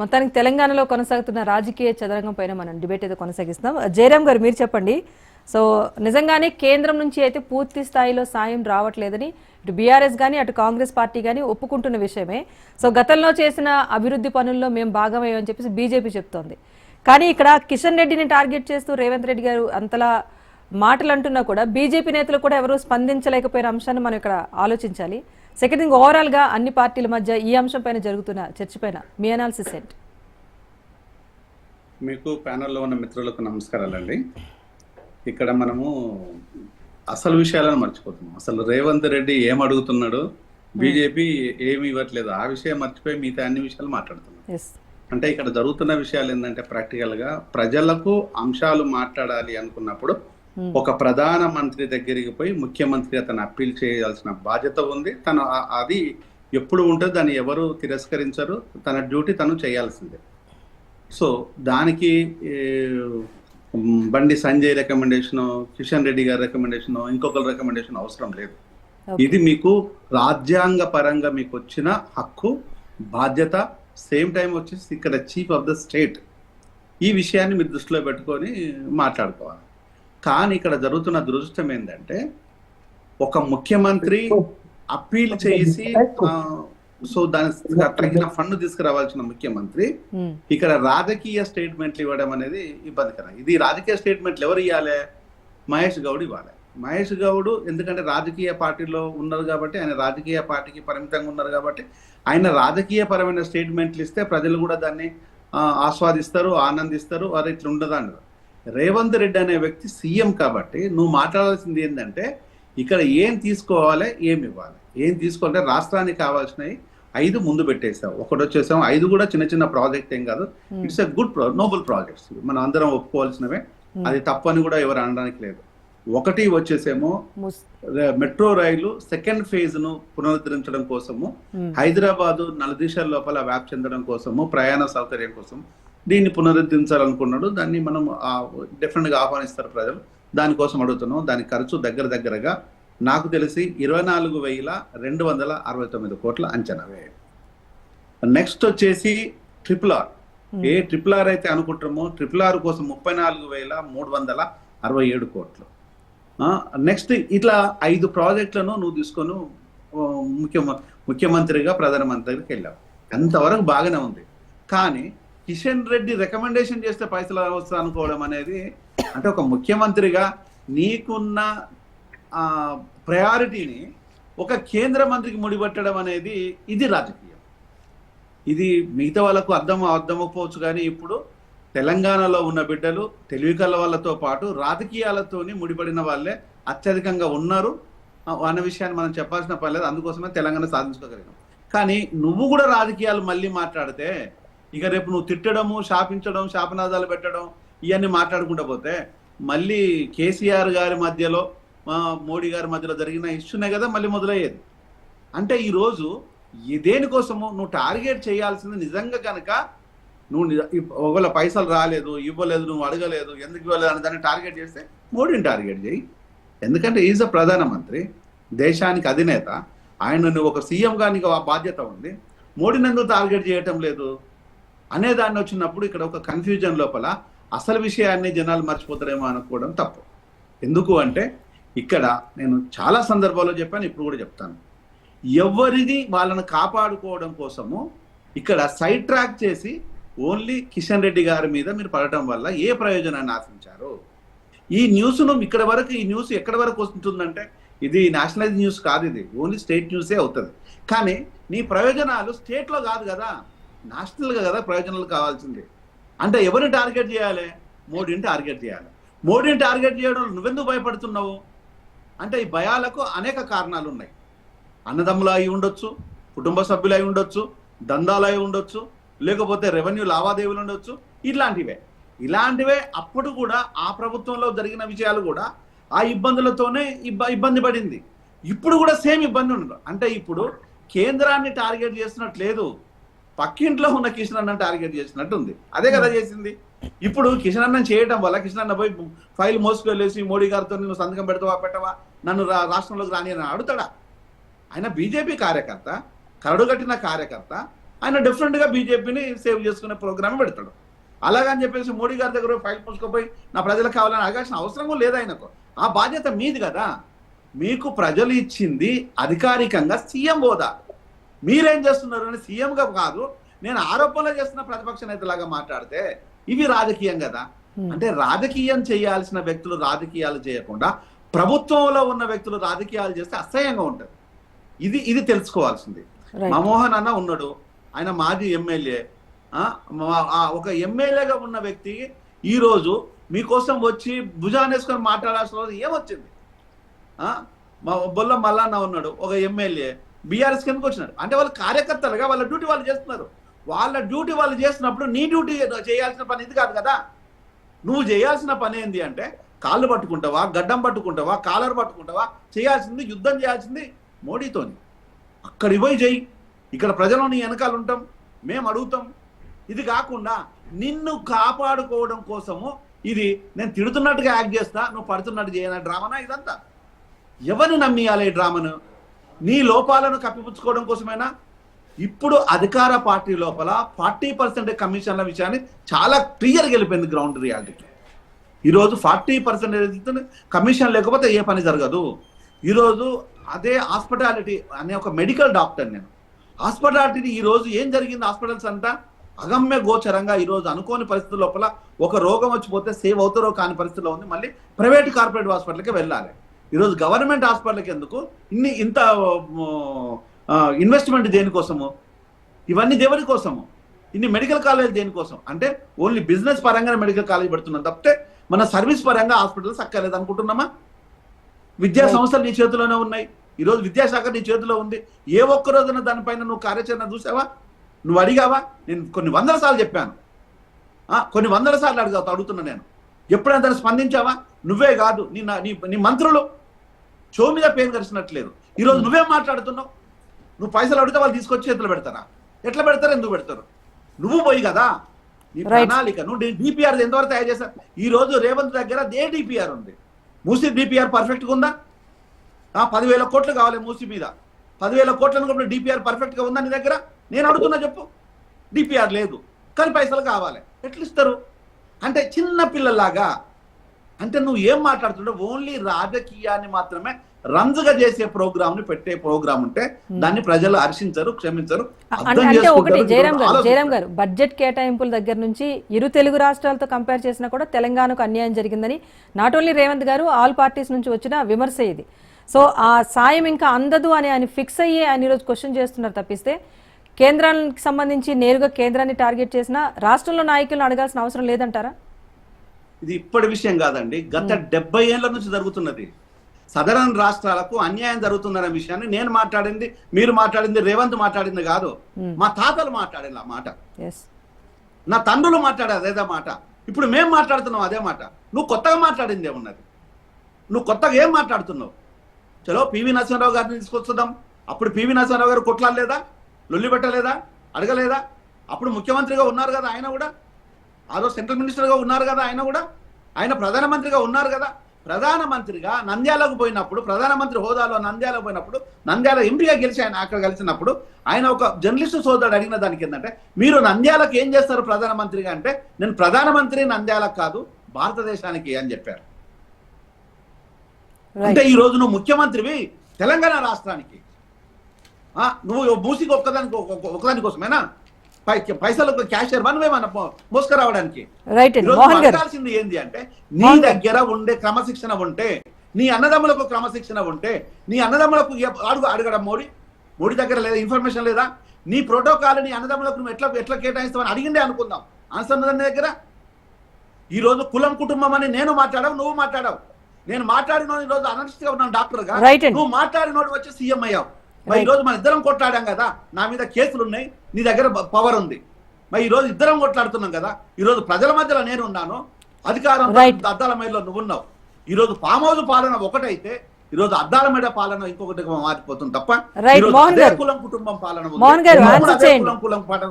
మొత్తానికి తెలంగాణలో కొనసాగుతున్న రాజకీయ చదరంగం పైన మనం డిబేట్ అయితే కొనసాగిస్తున్నాం. జయరామ్ గారు మీరు చెప్పండి. సో నిజంగానే కేంద్రం నుంచి అయితే పూర్తి స్థాయిలో సాయం రావట్లేదని ఇటు బీఆర్ఎస్ కానీ అటు కాంగ్రెస్ పార్టీ కానీ ఒప్పుకుంటున్న విషయమే. సో గతంలో చేసిన అభివృద్ధి పనుల్లో మేము భాగమయ్యామని చెప్పేసి బీజేపీ చెప్తోంది. కానీ ఇక్కడ కిషన్ రెడ్డిని టార్గెట్ చేస్తూ రేవంత్ రెడ్డి గారు అంతలా మాటలు అంటున్నా కూడా బీజేపీ నేతలు కూడా ఎవరు స్పందించలేకపోయిన అంశాన్ని మనం ఇక్కడ ఆలోచించాలి. సెకండ్ థింగ్, ఓవరాల్గా అన్ని పార్టీల మధ్య ఈ అంశం పైన జరుగుతున్న చర్చ పైన మీ అనాలిసిస్ ఏంటి? మీకు ప్యానెల్లో ఉన్న మిత్రులకు నమస్కారాలండి. ఇక్కడ మనము అసలు విషయాలను మర్చిపోతున్నాం. అసలు రేవంత్ రెడ్డి ఏం అడుగుతున్నాడు, బీజేపీ ఏమి ఇవ్వట్లేదు, ఆ విషయం మర్చిపోయి మిగతా అన్ని విషయాలు మాట్లాడుతున్నాం. అంటే ఇక్కడ జరుగుతున్న విషయాలు ఏంటంటే ప్రాక్టికల్ గా ప్రజలకు అంశాలు మాట్లాడాలి అనుకున్నప్పుడు ఒక ప్రధాన మంత్రి దగ్గరికి పోయి ముఖ్యమంత్రి అతను అప్పీల్ చేయాల్సిన బాధ్యత ఉంది. తను అది ఎప్పుడు ఉంటుంది, దాన్ని ఎవరు తిరస్కరించరు, తన డ్యూటీ తను చేయాల్సిందే. సో దానికి బండి సంజయ్ రికమెండేషన్, కిషన్ రెడ్డి గారి రికమెండేషన్, ఇంకొకరి రికమెండేషన్ అవసరం లేదు. ఇది మీకు రాజ్యాంగ పరంగా మీకు వచ్చిన హక్కు, బాధ్యత. సేమ్ టైం వచ్చేసి ఇక్కడ చీఫ్ ఆఫ్ ద స్టేట్. ఈ విషయాన్ని మీరు దృష్టిలో పెట్టుకొని మాట్లాడుకోవాలి. కానీ ఇక్కడ జరుగుతున్న దురదృష్టం ఏంటంటే ఒక ముఖ్యమంత్రి అప్పీల్ చేసి సో దాని తగిన ఫండ్ తీసుకురావాల్సిన ముఖ్యమంత్రి ఇక్కడ రాజకీయ స్టేట్మెంట్లు ఇవ్వడం అనేది ఇబ్బందికరం. ఇది రాజకీయ స్టేట్మెంట్లు ఎవరు ఇవ్వాలి? మహేష్ గౌడ్ ఇవ్వాలి. మహేష్ గౌడ్ ఎందుకంటే రాజకీయ పార్టీలో ఉన్నారు కాబట్టి, ఆయన రాజకీయ పార్టీకి పరిమితంగా ఉన్నారు కాబట్టి ఆయన రాజకీయ పరమైన స్టేట్మెంట్లు ఇస్తే ప్రజలు కూడా దాన్ని ఆస్వాదిస్తారు, ఆనందిస్తారు. అది ఇట్లా ఉండదు. రేవంత్ రెడ్డి అనే వ్యక్తి సీఎం కాబట్టి నువ్వు మాట్లాడాల్సింది ఏంటంటే ఇక్కడ ఏం తీసుకోవాలి, ఏమి ఇవ్వాలి. ఏం తీసుకోవాలంటే రాష్ట్రానికి కావాల్సినవి 5 ముందు పెట్టేసావు. ఒకటి వచ్చేసాం, 5 కూడా చిన్న చిన్న ప్రాజెక్ట్ ఏం కాదు. It's a good noble projects, మనం అందరం ఒప్పుకోవాల్సినవే. అది తప్పని కూడా ఎవరు అనడానికి లేదు. ఒకటి వచ్చేసేమో మెట్రో రైలు సెకండ్ ఫేజ్ ను పునరుద్ధరించడం కోసము, హైదరాబాదు నలుదిశల లోపల వ్యాప్ చెందడం కోసము, ప్రయాణ సౌకర్యం కోసం దీన్ని పునరుద్ధరించాలనుకున్నాడు. దాన్ని మనం డెఫినెట్ గా ఆహ్వానిస్తారు ప్రజలు. దానికోసం అడుగుతున్నాం. దాని ఖర్చు దగ్గరగా నాకు తెలిసి 24,269 కోట్ల అంచనా వేయండి. నెక్స్ట్ వచ్చేసి RRR. ఏ RRR అయితే అనుకుంటామో RRR కోసం 34,367 కోట్లు. నెక్స్ట్ ఇట్లా 5 ప్రాజెక్టులను నువ్వు తీసుకొని ముఖ్యమంత్రిగా ప్రధానమంత్రి దగ్గరికి వెళ్ళావు. అంతవరకు బాగానే ఉంది. కానీ కిషన్ రెడ్డి రికమెండేషన్ చేస్తే పైసలు వస్తా అనుకోవడం అనేది, అంటే ఒక ముఖ్యమంత్రిగా నీకున్న ప్రయారిటీని ఒక కేంద్ర మంత్రికి ముడిపెట్టడం అనేది ఇది రాజకీయం. ఇది మిగతా వాళ్ళకు అర్థమకపోవచ్చు. కానీ ఇప్పుడు తెలంగాణలో ఉన్న బిడ్డలు తెలివికల వాళ్ళతో పాటు రాజకీయాలతోని ముడిపడిన వాళ్ళే అత్యధికంగా ఉన్నారు అన్న విషయాన్ని మనం చెప్పాల్సిన పని లేదు. అందుకోసమే తెలంగాణ సాధించుకోగలిగాం. కానీ నువ్వు కూడా రాజకీయాలు మళ్ళీ మాట్లాడితే ఇక రేపు నువ్వు తిట్టడము, శాపించడం, శాపనాదాలు పెట్టడం ఇవన్నీ మాట్లాడుకుంటూ పోతే మళ్ళీ కేసీఆర్ గారి మధ్యలో మోడీ గారి మధ్యలో జరిగిన ఇష్యూనే కదా మళ్ళీ మొదలయ్యేది. అంటే ఈరోజు దేనికోసము నువ్వు టార్గెట్ చేయాల్సింది నిజంగా కనుక నువ్వు ఒకవేళ పైసలు రాలేదు, ఇవ్వలేదు, నువ్వు అడగలేదు, ఎందుకు ఇవ్వలేదు అని దాన్ని టార్గెట్ చేస్తే మోడీని టార్గెట్ చేయి. ఎందుకంటే ఈజ్ అ ప్రధానమంత్రి, దేశానికి అధినేత. ఆయన నువ్వు ఒక సీఎంగా నీకు ఆ బాధ్యత ఉంది. మోడీని ఎందుకు టార్గెట్ చేయటం లేదు అనే దాన్ని వచ్చినప్పుడు ఇక్కడ ఒక కన్ఫ్యూజన్ లోపల అసలు విషయాన్ని జనాలు మర్చిపోతారేమో అనుకోవడం తప్పు. ఎందుకు అంటే ఇక్కడ నేను చాలా సందర్భాల్లో చెప్పాను, ఇప్పుడు కూడా చెప్తాను. ఎవరిది వాళ్ళని కాపాడుకోవడం కోసము ఇక్కడ సైడ్ ట్రాక్ చేసి ఓన్లీ కిషన్ రెడ్డి గారి మీద మీరు పడటం వల్ల ఏ ప్రయోజనాన్ని ఆశించారు? ఈ న్యూస్ను ఈ న్యూస్ ఎక్కడి వరకు వస్తుందంటే ఇది నేషనలైజ్ న్యూస్ కాదు, ఇది ఓన్లీ స్టేట్ న్యూసే అవుతుంది. కానీ నీ ప్రయోజనాలు స్టేట్లో కాదు కదా, నేషనల్గా కదా ప్రయోజనాలు కావాల్సింది. అంటే ఎవరిని టార్గెట్ చేయాలి? మోడీని టార్గెట్ చేయాలి. మోడీని టార్గెట్ చేయడం నువ్వెందుకు భయపడుతున్నావు అంటే ఈ భయాలకు అనేక కారణాలు ఉన్నాయి. అన్నదమ్ములు అయి ఉండొచ్చు, కుటుంబ సభ్యులు అయి ఉండొచ్చు, దందాలు అయి ఉండొచ్చు, లేకపోతే రెవెన్యూ లావాదేవీలు ఉండొచ్చు. ఇలాంటివే అప్పుడు కూడా ఆ ప్రభుత్వంలో జరిగిన విషయాలు కూడా ఆ ఇబ్బందులతోనే ఇబ్బంది పడింది. ఇప్పుడు కూడా సేమ్ ఇబ్బంది ఉండదు. అంటే ఇప్పుడు కేంద్రాన్ని టార్గెట్ చేస్తున్నట్లేదు, పక్కింట్లో ఉన్న కిషన్ అన్న టార్గెట్ చేసినట్టు ఉంది. అదే కదా చేసింది. ఇప్పుడు కిషన్ అన్నం చేయడం వల్ల కిషన్ అన్న పోయి ఫైల్ మోసుకెళ్ళేసి మోడీ గారితో నువ్వు సంతకం పెట్టవా నన్ను రాష్ట్రంలోకి రాని అని అడుగుతాడా? ఆయన బీజేపీ కార్యకర్త, కరడుగట్టిన కార్యకర్త. ఆయన డిఫరెంట్గా బీజేపీని సేవ్ చేసుకునే ప్రోగ్రామ్ పెడతాడు. అలాగని చెప్పేసి మోడీ గారి దగ్గర ఫైల్ పూసుకుపోయి నా ప్రజలకు కావాలని అడగాల్సిన అవసరం కూడా లేదు ఆయనకు. ఆ బాధ్యత మీది కదా. మీకు ప్రజలు ఇచ్చింది అధికారికంగా సీఎం హోదా. మీరేం చేస్తున్నారు అని సీఎంగా కాదు, నేను ఆరోపణలు చేస్తున్న ప్రతిపక్ష నేతలాగా మాట్లాడితే ఇవి రాజకీయం కదా. అంటే రాజకీయం చేయాల్సిన వ్యక్తులు రాజకీయాలు చేయకుండా ప్రభుత్వంలో ఉన్న వ్యక్తులు రాజకీయాలు చేస్తే అసహ్యంగా ఉంటుంది. ఇది తెలుసుకోవాల్సింది. మమోహన్ అన్న ఉన్నాడు, ఆయన మాజీ ఎమ్మెల్యే. ఒక ఎమ్మెల్యేగా ఉన్న వ్యక్తి ఈరోజు మీకోసం వచ్చి భుజానేసుకొని మాట్లాడాల్సిన రోజు ఏమొచ్చింది? బొల్ల మల్లన్న ఉన్నాడు, ఒక ఎమ్మెల్యే, బీఆర్ఎస్ కిందకి వచ్చినాడు. అంటే వాళ్ళు కార్యకర్తలుగా వాళ్ళ డ్యూటీ వాళ్ళు చేస్తున్నారు. వాళ్ళ డ్యూటీ వాళ్ళు చేస్తున్నప్పుడు నీ డ్యూటీ చేయాల్సిన పని ఇది కాదు కదా. నువ్వు చేయాల్సిన పని ఏంటి అంటే కాళ్ళు పట్టుకుంటావా, గడ్డం పట్టుకుంటావా, కాలర్ పట్టుకుంటావా? చేయాల్సింది యుద్ధం చేయాల్సింది మోడీతోని. అక్కడికి పోయి చెయ్యి. ఇక్కడ ప్రజలు నీ వెనకాల ఉంటాం, మేము అడుగుతాం. ఇది కాకుండా నిన్ను కాపాడుకోవడం కోసము ఇది నేను తిడుతున్నట్టుగా యాక్ట్ చేస్తా, నువ్వు పడుతున్నట్టు చేయన డ్రామానా ఇదంతా? ఎవరిని నమ్మియాలి ఈ డ్రామాను? నీ లోపాలను కప్పిపుచ్చుకోవడం కోసమేనా? ఇప్పుడు అధికార పార్టీ లోపల 40% కమిషన్ల విషయాన్ని చాలా క్లియర్గా వెళ్ళిపోయింది గ్రౌండ్ రియాలిటీకి. ఈరోజు 40% కమిషన్ లేకపోతే ఏ పని జరగదు. ఈరోజు అదే హాస్పిటాలిటీ అనే ఒక మెడికల్ డాక్టర్ నేను. హాస్పిటాలిటీ ఈరోజు ఏం జరిగింది? హాస్పిటల్స్ అంతా అగమ్య గోచరంగా ఈరోజు అనుకోని పరిస్థితుల లోపల ఒక రోగం వచ్చిపోతే సేవ్ అవుతారో కాని పరిస్థితిలో ఉంది. మళ్ళీ ప్రైవేట్ కార్పొరేట్ హాస్పిటల్కి వెళ్ళాలి. ఈరోజు గవర్నమెంట్ హాస్పిటల్కి ఎందుకు ఇంత ఇన్వెస్ట్మెంట్ దేనికోసము? ఇవన్నీ దేవరి కోసము? ఇన్ని మెడికల్ కాలేజ్ దేనికోసం? అంటే ఓన్లీ బిజినెస్ పరంగా మెడికల్ కాలేజ్ పెడుతున్నాం తప్పితే మన సర్వీస్ పరంగా హాస్పిటల్స్ అక్కర్లేదు అనుకుంటున్నామా? విద్యా సంస్థలు నీ చేతిలోనే ఉన్నాయి. ఈరోజు విద్యాశాఖ నీ చేతిలో ఉంది. ఏ ఒక్క రోజున దానిపైన నువ్వు కార్యాచరణ చూసావా? నువ్వు అడిగావా? నేను కొన్ని వందల సార్లు చెప్పాను, కొన్ని వందల సార్లు అడుగుతున్నా నేను. ఎప్పుడైనా దాన్ని స్పందించావా? నువ్వే కాదు, నీ మంత్రులు షో మీద పేరు కలిసినట్లేదు. ఈరోజు నువ్వేం మాట్లాడుతున్నావు? నువ్వు పైసలు అడిగితే వాళ్ళు తీసుకొచ్చి చేతులు పెడతారా? ఎట్లా పెడతారు? ఎందుకు పెడతారు? నువ్వు పోయి కదా నీ ప్రణాళిక. నువ్వు డిపిఆర్ ఎంతవరకు తయారు చేశారు? ఈ రోజు రేవంత్ దగ్గర ఏ డిపిఆర్ ఉంది? మూసీ డిపిఆర్ పర్ఫెక్ట్గా ఉందా? 10,000 కోట్లు కావాలి మూసీ మీద. 10,000 కోట్లను డిపిఆర్ పర్ఫెక్ట్గా ఉందా నీ దగ్గర? నేను అడుగుతున్నా చెప్పు. డిపిఆర్ లేదు కానీ పైసలు కావాలి, ఎట్లా ఇస్తారు? అంటే చిన్న పిల్లలాగా. అంటే నువ్వు ఏం మాట్లాడుతుంటావు? ఓన్లీ రాజకీయాన్ని మాత్రమే రంజుగా చేసే ప్రోగ్రామ్ ని పెట్టే ప్రోగ్రామ్ ఉంటే దాన్ని ప్రజలు హర్షించరు, క్షమించరు. అంటే ఒకటి జయరాం గారు బడ్జెట్ కేటాయింపుల దగ్గర నుంచి ఇరు తెలుగు రాష్ట్రాలతో కంపేర్ చేసినా కూడా తెలంగాణకు అన్యాయం జరిగిందని నాట్ ఓన్లీ రేవంత్ గారు, ఆల్ పార్టీస్ నుంచి వచ్చిన విమర్శ ఇది. సో ఆ సాయం ఇంకా అందదు అని ఆయన ఫిక్స్ అయ్యి ఆయన ఈరోజు క్వశ్చన్ చేస్తున్నారు తప్పిస్తే కేంద్రానికి సంబంధించి నేరుగా కేంద్రాన్ని టార్గెట్ చేసిన రాష్ట్రంలో నాయకులను అడగాల్సిన అవసరం లేదంటారా? ఇది ఇప్పటి విషయం కాదండి, గత 70 ఏళ్ల నుంచి జరుగుతున్నది. సదరన్ రాష్ట్రాలకు అన్యాయం జరుగుతుందనే విషయాన్ని నేను మాట్లాడింది, మీరు మాట్లాడింది, రేవంత్ మాట్లాడింది కాదు. మా తాతలు మాట్లాడారు ఆ మాట, నా తండ్రులు మాట్లాడారు అదే మాట. ఇప్పుడు మేము మాట్లాడుతున్నాం అదే మాట. నువ్వు కొత్తగా మాట్లాడింది ఏమున్నది? నువ్వు కొత్తగా ఏం మాట్లాడుతున్నావు? చలో పివి నరసింహారావు గారిని తీసుకొస్తున్నాం. అప్పుడు పివి నరసింహారావు గారు కొట్లాడలేదా? లొల్లి పెట్టలేదా? అడగలేదా? అప్పుడు ముఖ్యమంత్రిగా ఉన్నారు కదా ఆయన కూడా. ఆ రోజు సెంట్రల్ మినిస్టర్గా ఉన్నారు కదా ఆయన కూడా. ఆయన ప్రధానమంత్రిగా ఉన్నారు కదా. ప్రధానమంత్రిగా నంద్యాలకు పోయినప్పుడు, ప్రధానమంత్రి హోదాలో నంద్యాలకు పోయినప్పుడు, నంద్యాల ఎంపీగా గెలిచి ఆయన అక్కడ కలిసినప్పుడు ఆయన ఒక జర్నలిస్టు సోదరుడు అడిగిన దానికి ఏంటంటే, మీరు నంద్యాలకు ఏం చేస్తారు ప్రధానమంత్రిగా అంటే, నేను ప్రధానమంత్రి నంద్యాలకు కాదు భారతదేశానికి అని చెప్పారు. అంటే ఈ రోజు నువ్వు ముఖ్యమంత్రివి తెలంగాణ రాష్ట్రానికి, నువ్వు మూసికి ఒకదాని కోసమేనా? పైసలు క్యాషియర్ మనమేమన్నా మోసుకురావడానికి? అడగాల్సింది ఏంది అంటే, నీ దగ్గర ఉండే క్రమశిక్షణ ఉంటే, నీ అన్నదమ్ములకు క్రమశిక్షణ ఉంటే, నీ అన్నదమ్ములకు అడగడం మోడీ దగ్గర లేదా? ఇన్ఫర్మేషన్ లేదా? నీ ప్రోటోకాల్ నీ అన్నదమ్ములకు నువ్వు ఎట్లా కేటాయిస్తావని అడిగిందే అనుకుందాం. ఆన్సర్ ఉన్నదని నీ దగ్గర. ఈ రోజు కులం కుటుంబం అని నేను మాట్లాడావు, నువ్వు మాట్లాడావు. నేను మాట్లాడినోడు ఈ రోజు అనలిస్ట్ గా ఉన్నాను డాక్టర్గా, నువ్వు మాట్లాడినోడు వచ్చి సీఎం అయ్యావు. మరి ఈ రోజు మన ఇద్దరం కొట్లాడాం కదా, నా మీద కేసులు ఉన్నాయి, నీ దగ్గర పవర్ ఉంది. మరి ఈ రోజు ఇద్దరం కొట్లాడుతున్నాం కదా. ఈ రోజు ప్రజల మధ్యలో నేను ఉన్నాను, అధికారం అద్దాల మేడలో నువ్వు ఉన్నావు. ఈ రోజు ఫామ్ హౌస్ పాలన ఒకటైతే ఈ రోజు అద్దాల మేడ పాలన ఇంకొకటి మారిపోతుంది తప్ప కులం కుటుంబం పాలన కులం పాలన